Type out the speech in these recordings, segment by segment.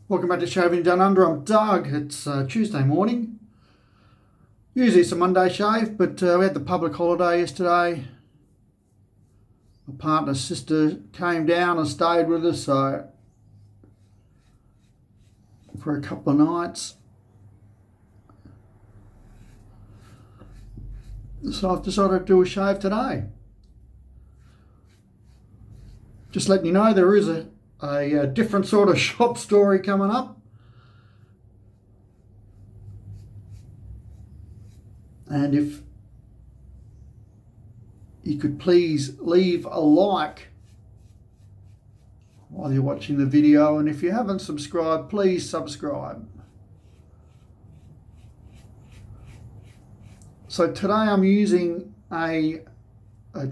Welcome back to Shaving Down Under. I'm Doug. It's Tuesday morning. Usually it's a Monday shave, but we had the public holiday yesterday. My partner's sister came down and stayed with us for a couple of nights. So I've decided to do a shave today. Just letting you know there is a different sort of shop story coming up. And if you could please leave a like while you're watching the video, and if you haven't subscribed, please subscribe. So today I'm using a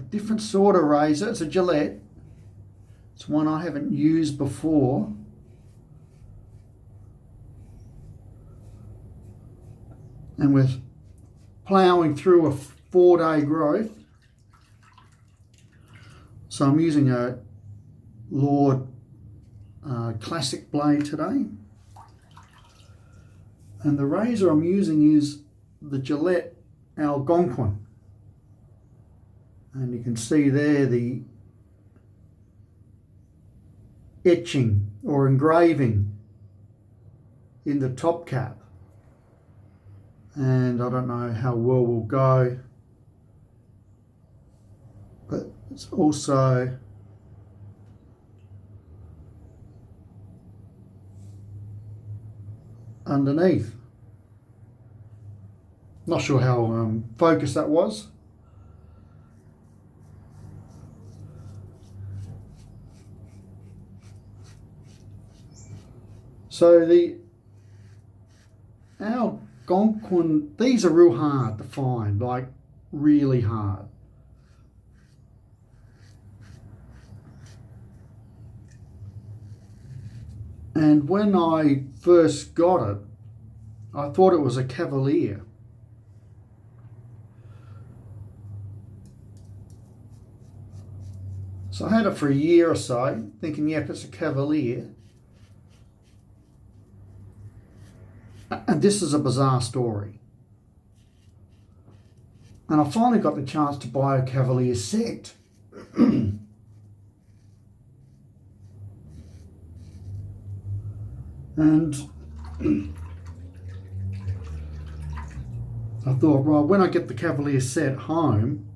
different sort of razor. It's a Gillette. It's one I haven't used before. And we're ploughing through a 4-day growth. So I'm using a Lord Classic blade today. And the razor I'm using is the Gillette Algonquin. And you can see there the etching or engraving in the top cap. And I don't know how well will go, but it's also underneath. Not sure how focused that was. So the Algonquin, these are real hard to find, like really hard. And when I first got it, I thought it was a Cavalier. So I had it for a year or so, thinking, yep, it's a Cavalier. And this is a bizarre story. And I finally got the chance to buy a Cavalier set. And I thought, right, when I get the Cavalier set home,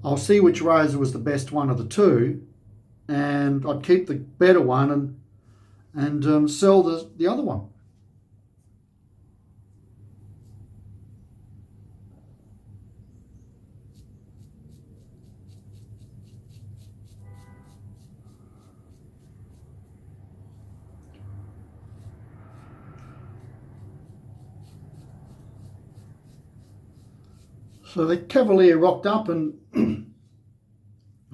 I'll see which razor was the best one of the two, and I'd keep the better one and sell the other one. So the Cavalier rocked up and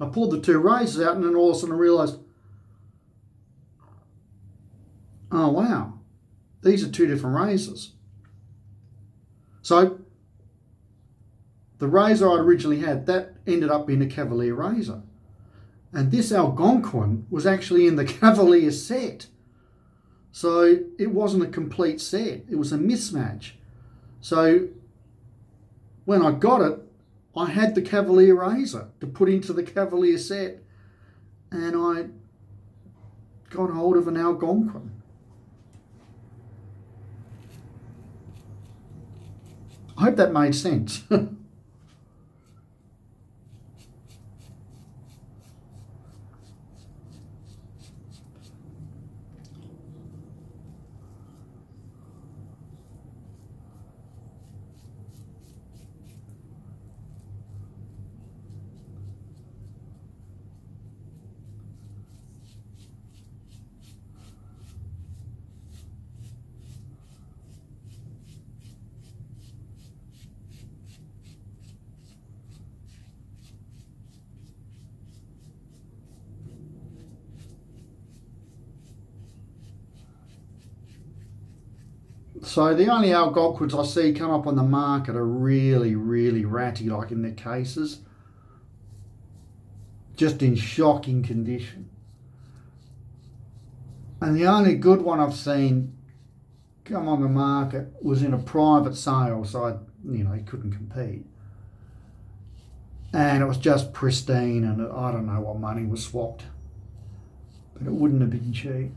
I pulled the two razors out, and then all of a sudden I realised, oh wow, these are two different razors. So the razor I originally had, that ended up being a Cavalier razor. And this Algonquin was actually in the Cavalier set. So it wasn't a complete set, it was a mismatch. So when I got it, I had the Cavalier razor to put into the Cavalier set, and I got hold of an Algonquin. I hope that made sense. So the only Algonquins I see come up on the market are really, really ratty, like in their cases. Just in shocking condition. And the only good one I've seen come on the market was in a private sale, so you couldn't compete. And it was just pristine, and I don't know what money was swapped, but it wouldn't have been cheap.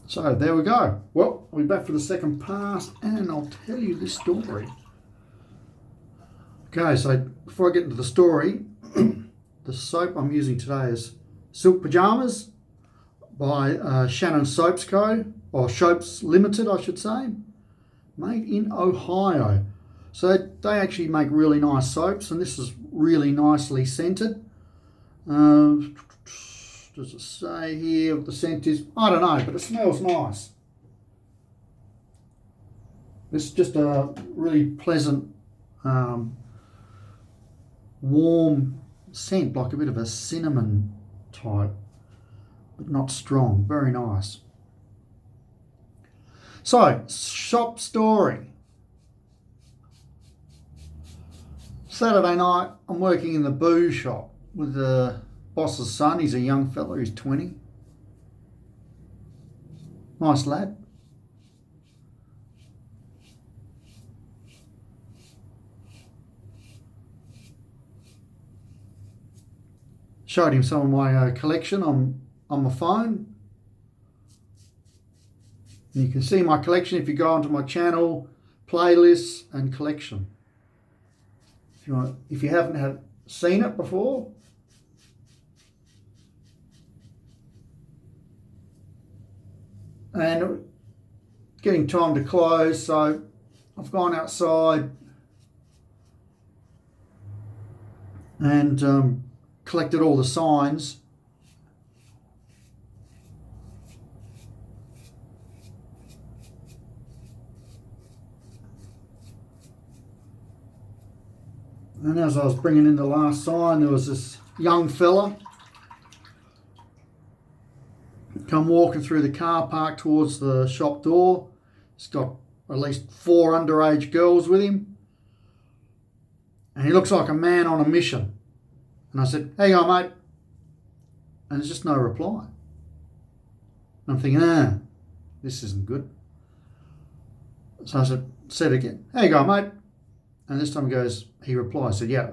So there we go. Well, we're back for the second pass, and I'll tell you this story. Okay, so before I get into the story, the soap I'm using today is Silk Pajamas by Shannon Soaps Co. or Soaps Limited, I should say, made in Ohio. So they actually make really nice soaps, and this is really nicely scented. Does it say here what the scent is? I don't know, but it smells nice. It's just a really pleasant, warm scent, like a bit of a cinnamon type, but not strong. Very nice. So, shop story. Saturday night, I'm working in the booze shop with the boss's son. He's a young fella, he's 20. Nice lad. Showed him some of my collection on my phone. And you can see my collection if you go onto my channel, playlists and collection. If you haven't seen it before. And getting time to close, so I've gone outside and collected all the signs. And as I was bringing in the last sign, there was this young fella come walking through the car park towards the shop door. He's got at least 4 underage girls with him. And he looks like a man on a mission. And I said, "How you going, mate?" And there's just no reply. And I'm thinking, this isn't good. So I said again, "How you going, mate?" And this time he replied, I said, "Yeah,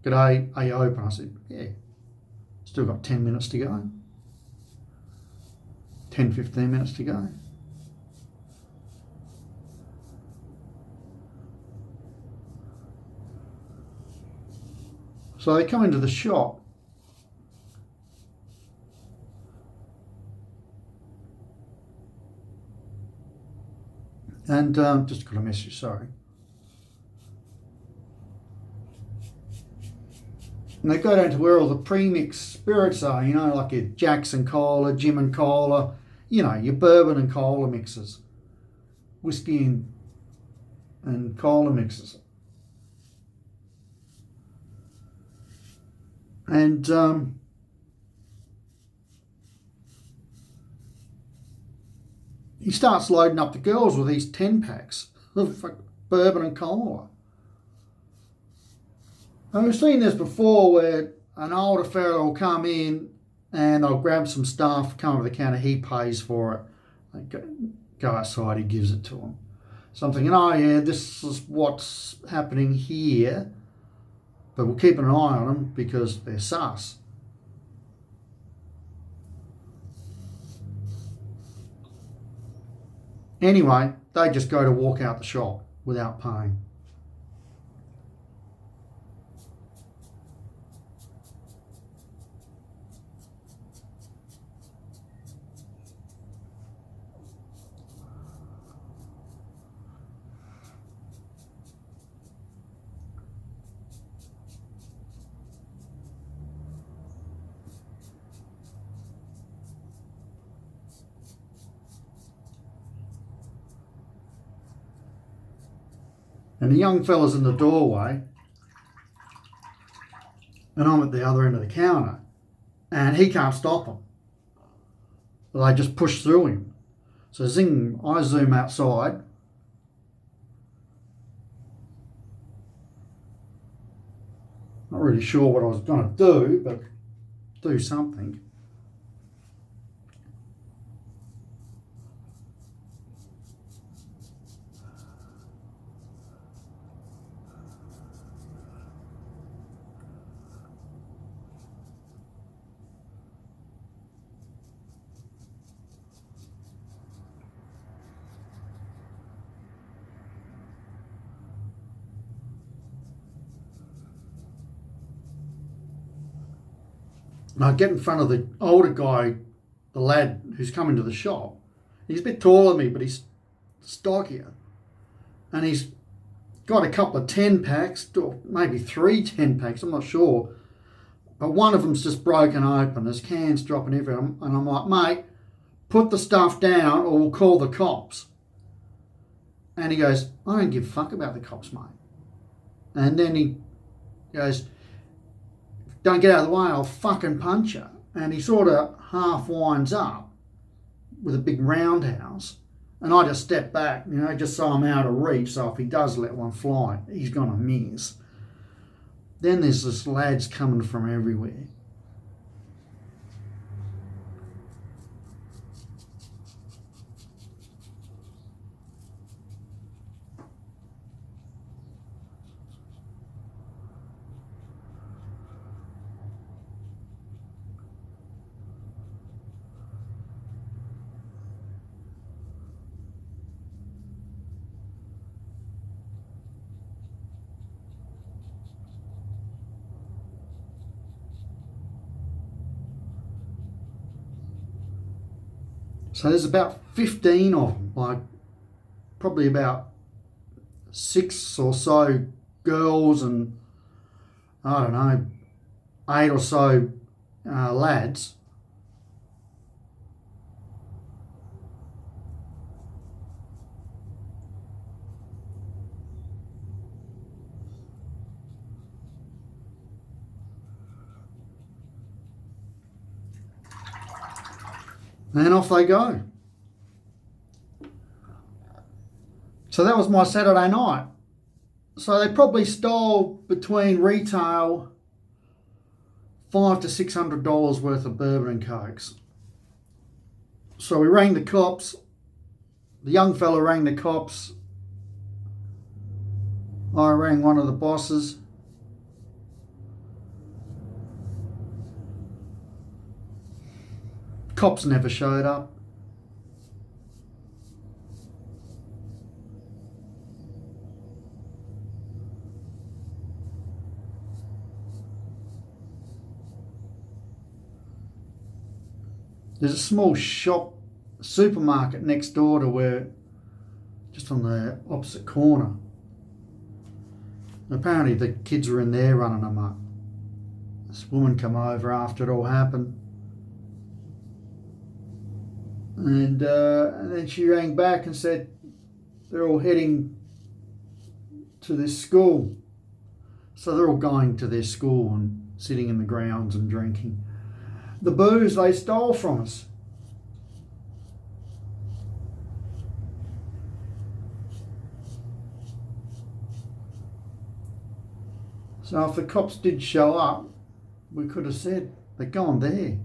g'day, are you open?" I said, "Yeah, still got 10 minutes to go. 10, 15 minutes to go." So they come into the shop and just got a message, sorry. And they go down to where all the pre-mixed spirits are, like your Jackson Cola, Gin and Cola, your bourbon and cola mixes, whiskey and cola mixes. And he starts loading up the girls with these 10-packs of bourbon and cola. And we've seen this before where an older fella will come in and they'll grab some stuff, come over the counter, he pays for it. They go outside, he gives it to them. So I'm thinking, oh yeah, this is what's happening here, but we'll keep an eye on them because they're sus. Anyway, they just go to walk out the shop without paying. And the young fella's in the doorway, and I'm at the other end of the counter, and he can't stop them. They just push through him. So zing, I zoom outside, Not really sure what I was going to do, but do something. And I get in front of the older guy, the lad who's come into the shop. He's a bit taller than me, but he's stockier. And he's got a couple of 10 packs, or maybe 3 10 packs, I'm not sure. But one of them's just broken open. There's cans dropping everywhere. And I'm like, mate, put the stuff down or we'll call the cops. And he goes, I don't give a fuck about the cops, mate. And then he goes, don't get out of the way, I'll fucking punch you. And he sort of half winds up with a big roundhouse. And I just step back, just so I'm out of reach. So if he does let one fly, he's going to miss. Then there's this lads coming from everywhere. So there's about 15 of them, like probably about 6 or so girls and, I don't know, 8 or so lads. And then off they go. So that was my Saturday night. So they probably stole between retail $500 to $600 worth of bourbon and cokes. So we rang the cops. The young fella rang the cops. I rang one of the bosses. Cops never showed up. There's a small shop, supermarket next door to where, just on the opposite corner. Apparently the kids were in there running them up. This woman come over after it all happened. And then she rang back and said they're all heading to this school. So they're all going to their school and sitting in the grounds and drinking the booze they stole from us. So if the cops did show up, we could have said, they're gone there.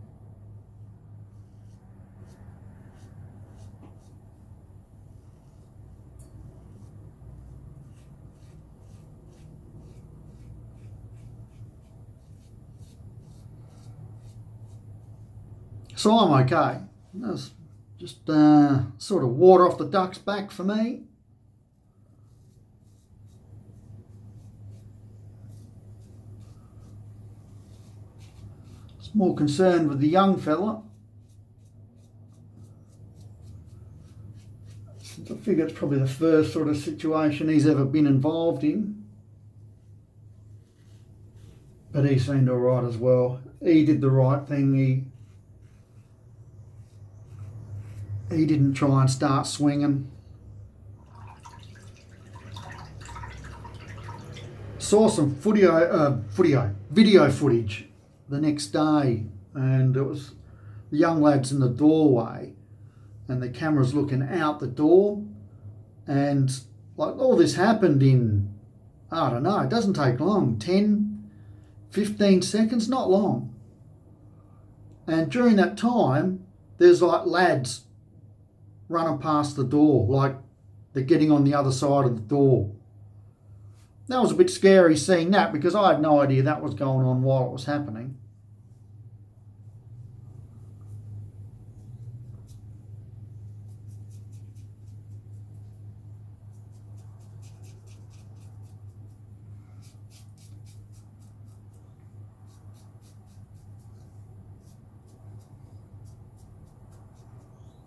So I'm okay. That's just sort of water off the duck's back for me. It's more concerned with the young fella. I figure it's probably the first sort of situation he's ever been involved in. But he seemed all right as well. He did the right thing. He didn't try and start swinging. Saw some video footage the next day, and it was the young lads in the doorway and the camera's looking out the door, and like all this happened in, I don't know, it doesn't take long, 10 15 seconds, not long. And during that time, there's like lads running past the door, like they're getting on the other side of the door. That was a bit scary seeing that, because I had no idea that was going on while it was happening.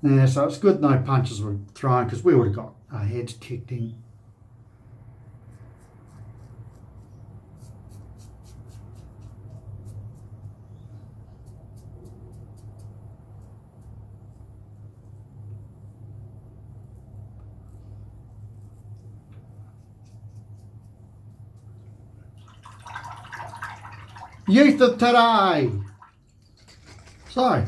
Yeah, so it's good no punches were thrown, because we would have got our heads kicked in. Youth of today. So,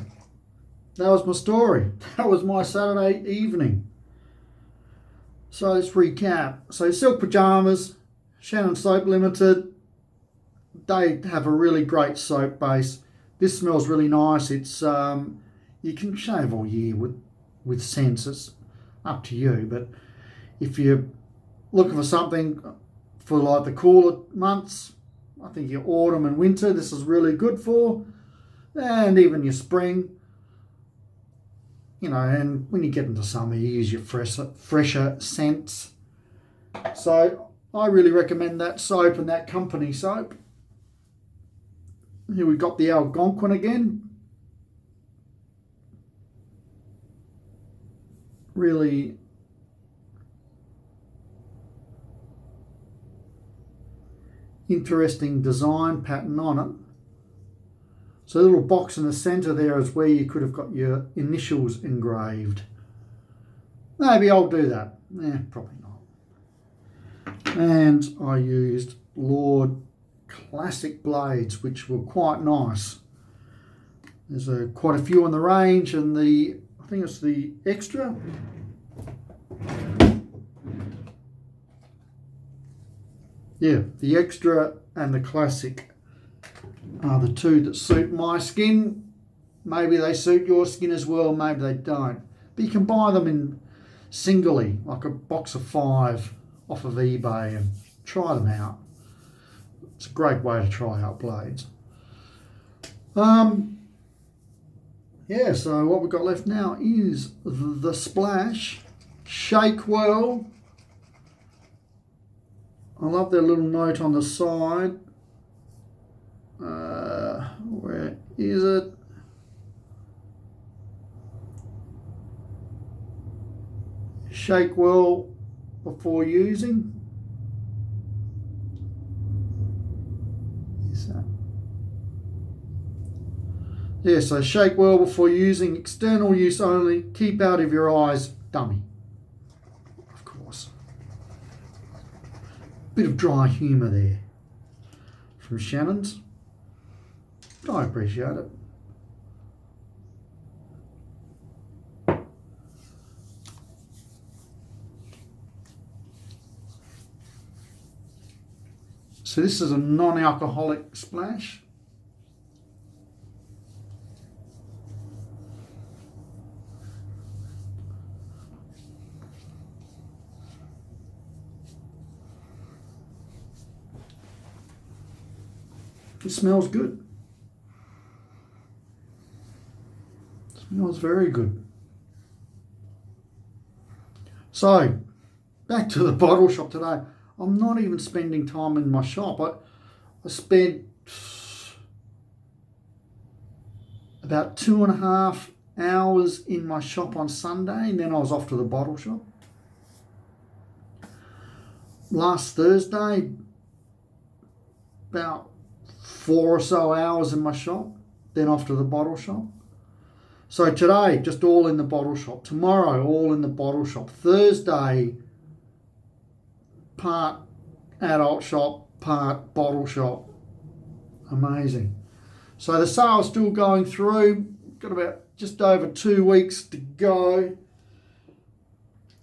that was my story. That was my Saturday evening. So let's recap. So Silk Pyjamas, Shannon Soap Limited, they have a really great soap base. This smells really nice. It's you can shave all year with scents. It's up to you. But if you're looking for something for like the cooler months, I think your autumn and winter, this is really good for. And even your spring. You know, and when you get into summer, you use your fresher scents. So I really recommend that soap and that company soap. Here we've got the Algonquin again. Really interesting design pattern on it. So a little box in the centre there is where you could have got your initials engraved. Maybe I'll do that. Probably not. And I used Lord Classic blades, which were quite nice. There's quite a few on the range, and I think it's the Extra. Yeah, the Extra and the Classic are the two that suit my skin. Maybe they suit your skin as well, maybe they don't. But you can buy them in singly, like a box of 5 off of eBay, and try them out. It's a great way to try out blades. Yeah, so what we've got left now is the Splash Shake Well. I love their little note on the side. Where is it? Shake well before using. Is that? Yeah, so shake well before using. External use only. Keep out of your eyes. Dummy. Of course. Bit of dry humour there from Shannon's. I appreciate it. So this is a non-alcoholic splash. It smells good. Smells very good. So, back to the bottle shop today. I'm not even spending time in my shop. I spent about 2.5 hours in my shop on Sunday, and then I was off to the bottle shop. Last Thursday, about 4 or so hours in my shop, then off to the bottle shop. So today, just all in the bottle shop. Tomorrow, all in the bottle shop. Thursday, part adult shop, part bottle shop. Amazing. So the sale's still going through. Got about just over 2 weeks to go.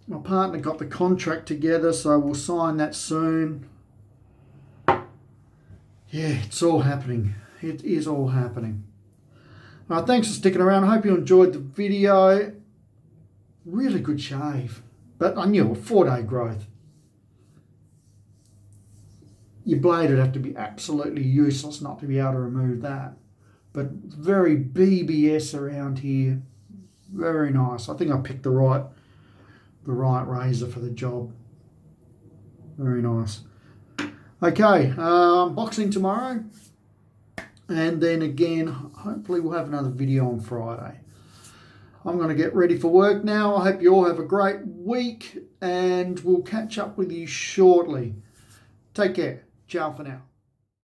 My partner got the contract together, so we'll sign that soon. Yeah, it's all happening. It is all happening. Thanks for sticking around. I hope you enjoyed the video. Really good shave. But I knew it, 4-day growth. Your blade would have to be absolutely useless not to be able to remove that. But very BBS around here. Very nice. I think I picked the right razor for the job. Very nice. Okay, boxing tomorrow. And then again, hopefully we'll have another video on Friday. I'm going to get ready for work now. I hope you all have a great week and we'll catch up with you shortly. Take care. Ciao for now.